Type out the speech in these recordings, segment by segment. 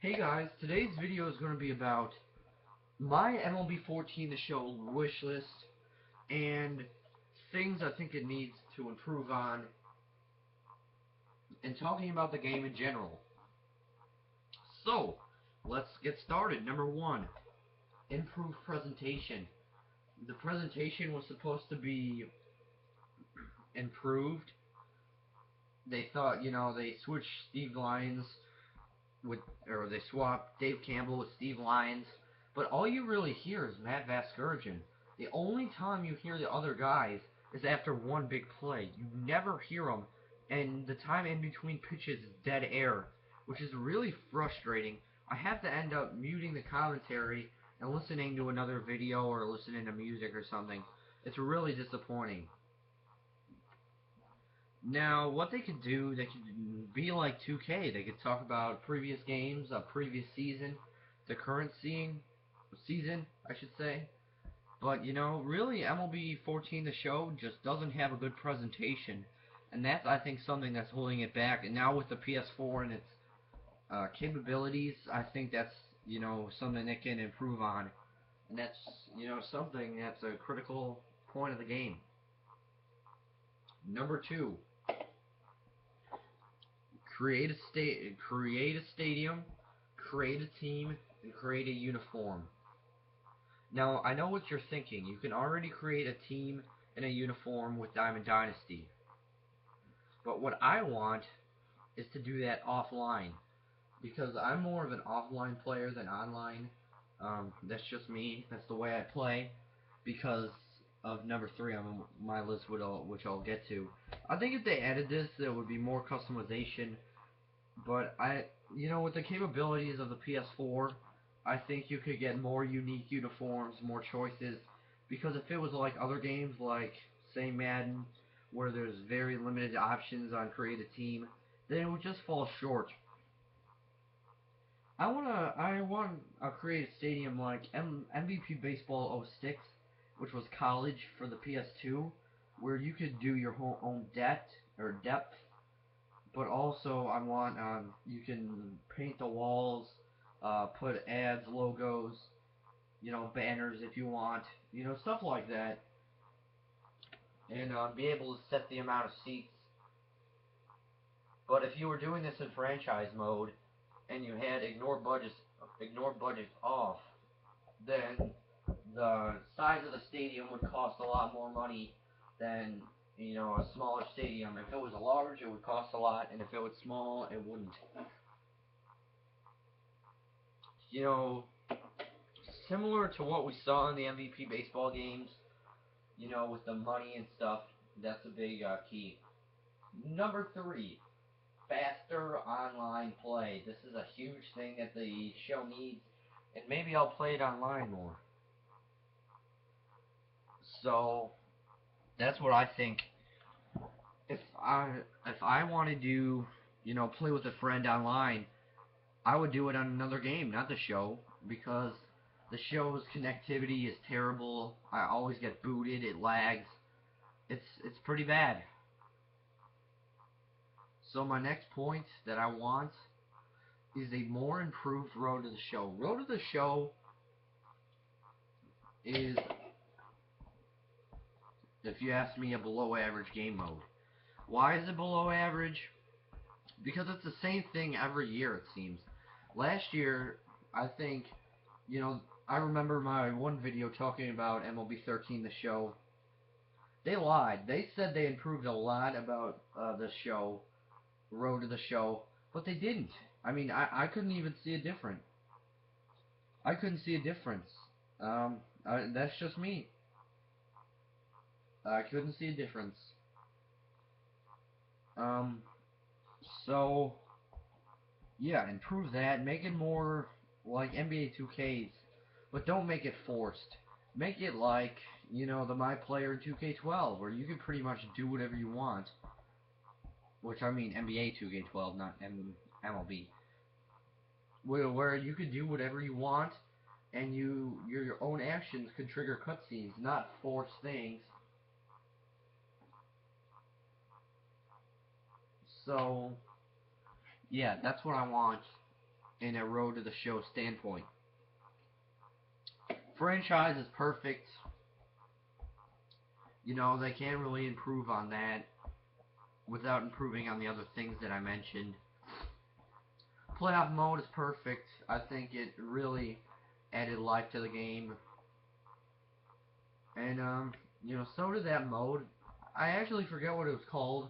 Hey guys, today's video is going to be about my MLB 14 The Show wish list and things I think it needs to improve on, and talking about the game in general. So, let's get started. Number one, improved presentation. The presentation was supposed to be improved. They thought, they switched Steve Lyons or they swapped Dave Campbell with Steve Lyons, but all you really hear is Matt Vasgersian. The only time you hear the other guys is after one big play. You never hear them, and the time in between pitches is dead air, which is really frustrating. I have to end up muting the commentary and listening to another video or listening to music or something. It's really disappointing. Now, what they could do, they could be like 2K. They could talk about previous games, a previous season, the current season, I should say. But, really, MLB 14 The Show just doesn't have a good presentation. And that's, I think, something that's holding it back. And now with the PS4 and its capabilities, I think that's, something it can improve on. And that's, something that's a critical point of the game. Number two, create a stadium, create a team, and create a uniform. Now, I know what you're thinking. You can already create a team and a uniform with Diamond Dynasty. But what I want is to do that offline, because I'm more of an offline player than online. That's just me. That's the way I play. Because of number three on my list, which I'll get to. I think if they added this, there would be more customization. But with the capabilities of the PS4, I think you could get more unique uniforms, more choices. Because if it was like other games, like say Madden, where there's very limited options on create a team, then it would just fall short. I want a create a stadium like MVP Baseball '06, which was college for the PS2, where you could do your own depth, but also I want you can paint the walls, put ads, logos, banners if you want, stuff like that, and be able to set the amount of seats. But if you were doing this in franchise mode and you had ignore budget off, then the size of the stadium would cost a lot more money than a smaller stadium. If it was large, it would cost a lot, and if it was small, it wouldn't. You know, Similar to what we saw in the MVP baseball games, with the money and stuff, that's a big key. Number three, faster online play. This is a huge thing that the show needs, and maybe I'll play it online more. So that's what I think. If I wanted to, play with a friend online, I would do it on another game, not the show, because the show's connectivity is terrible. I always get booted. It lags. It's pretty bad. So my next point that I want is a more improved Road to the Show. Road to the Show is, if you ask me, a below average game mode. Why is it below average? Because it's the same thing every year, it seems. Last year, I think, I remember my one video talking about MLB 13 The Show. They lied. They said they improved a lot about the show, Road to the Show, but they didn't. I mean, I couldn't even see a difference. I couldn't see a difference. That's just me. I couldn't see a difference. So, yeah, improve that. Make it more like NBA 2K's, but don't make it forced. Make it like, the My Player in 2K12, where you can pretty much do whatever you want. Which, I mean NBA 2K12, not MLB. Where you can do whatever you want, and your own actions can trigger cutscenes, not force things. So, yeah, that's what I want. in a Road to the Show standpoint. Franchise is perfect. You know, they can't really improve on that without improving on the other things that I mentioned. Playoff mode is perfect. I think it really added life to the game. And, you know, so did that mode. I actually forget what it was called,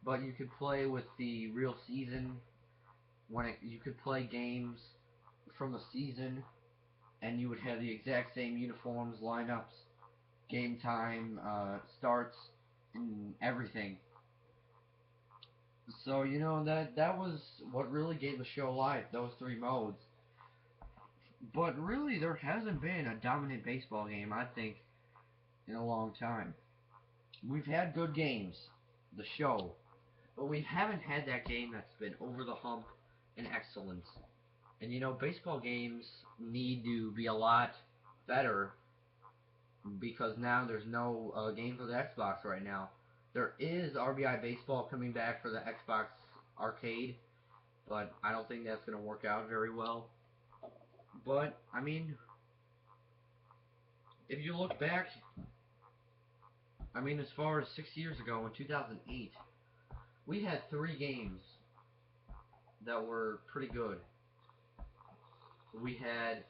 but you could play with the real season. You could play games from the season, and you would have the exact same uniforms, lineups, game time, starts, and everything. So, you know, that was what really gave the show life, those three modes. But really, there hasn't been a dominant baseball game, I think, in a long time. We've had good games, the show, but we haven't had that game that's been over the hump and excellent. And you know, baseball games need to be a lot better because now there's no game for the Xbox right now. There is RBI Baseball coming back for the Xbox Arcade, but I don't think that's going to work out very well. But, I mean, if you look back, I mean, as far as 6 years ago, in 2008, we had 3 games that were pretty good. We had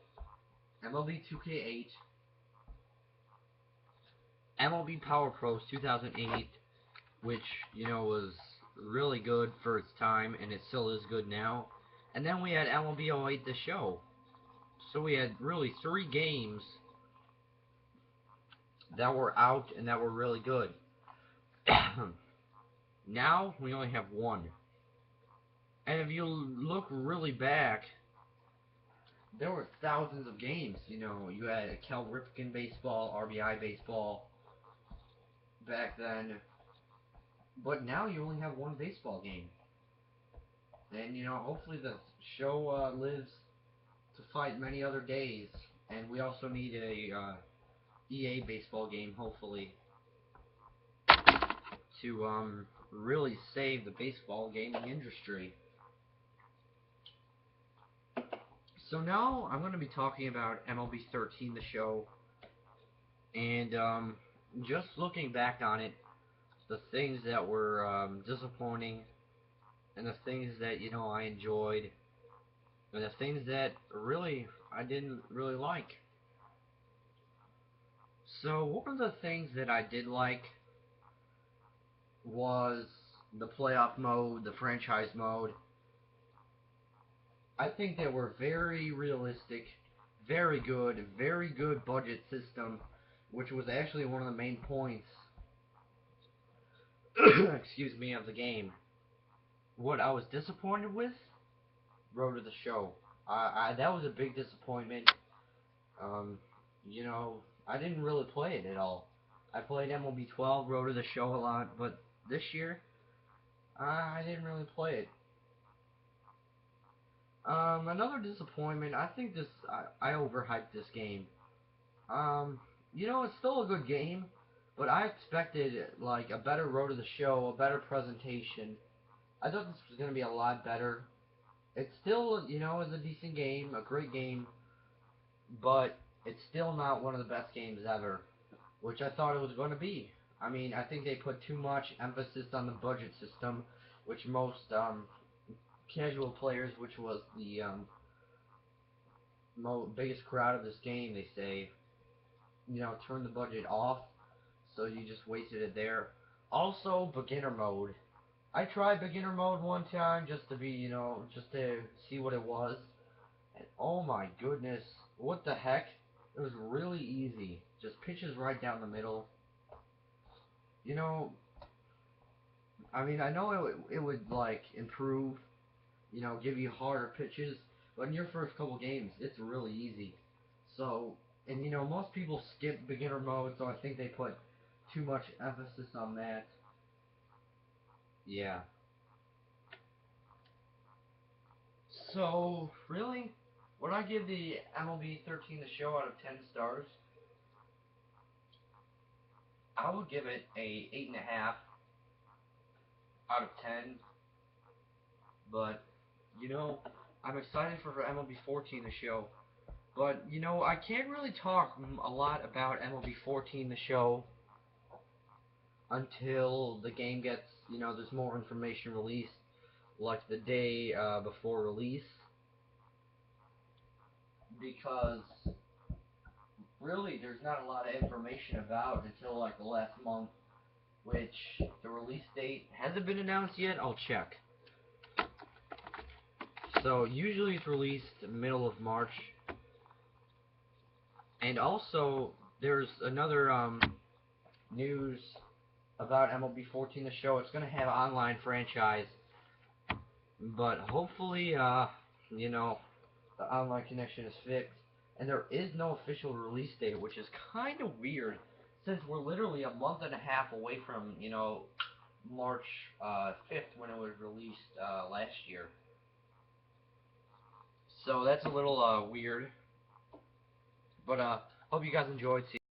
MLB 2K8, MLB Power Pros 2008, which, you know, was really good for its time, and it still is good now. And then we had MLB 08 The Show. So we had really 3 games that were out and that were really good. Now, we only have 1. And if you look really back, there were thousands of games. You know, you had a Cal Ripken baseball, RBI baseball back then. But now you only have 1 baseball game. And, you know, hopefully the show lives to fight many other days. And we also need a EA baseball game, hopefully, to really save the baseball gaming industry. So now I'm going to be talking about MLB 13, the show, and just looking back on it, the things that were disappointing, and the things that, you know, I enjoyed, and the things that really I didn't really like. So one of the things that I did like was the playoff mode, the franchise mode. I think they were very realistic, very good budget system, which was actually one of the main points, excuse me, of the game. What I was disappointed with, Road to the Show. That was a big disappointment. You know, I didn't really play it at all. I played MLB 12, Road to the Show a lot, but this year, I didn't really play it. Another disappointment, I think I overhyped this game. You know, it's still a good game, but I expected, like, a better Road to the Show, a better presentation. I thought this was going to be a lot better. It still, you know, is a decent game, a great game, but it's still not one of the best games ever, which I thought it was going to be. I mean, I think they put too much emphasis on the budget system, which most, casual players, which was the biggest crowd of this game, they say, you know, turn the budget off, so you just wasted it there. Also, beginner mode. I tried beginner mode one time just to be, you know, just to see what it was, and oh my goodness, what the heck? It was really easy. Just pitches right down the middle. You know, I mean, I know it would like improve, you know, give you harder pitches. But in your first couple games, it's really easy. So, and you know, most people skip beginner mode, so I think they put too much emphasis on that. Yeah. So, really, when I give the MLB 13 the show out of 10 stars, I would give it a 8.5 out of 10. But, you know, I'm excited for MLB 14 the show. But, you know, I can't really talk a lot about MLB 14 the show until the game gets, you know, there's more information released, like the day before release. Because, really, there's not a lot of information about until, like, the last month, which the release date hasn't been announced yet. I'll check. So, usually it's released middle of March. And also, there's another news about MLB 14 the show. It's going to have online franchise, but hopefully, you know, the online connection is fixed. And there is no official release date, which is kind of weird, since we're literally a month and a half away from, you know, March 5th when it was released last year. So that's a little weird. But hope you guys enjoyed.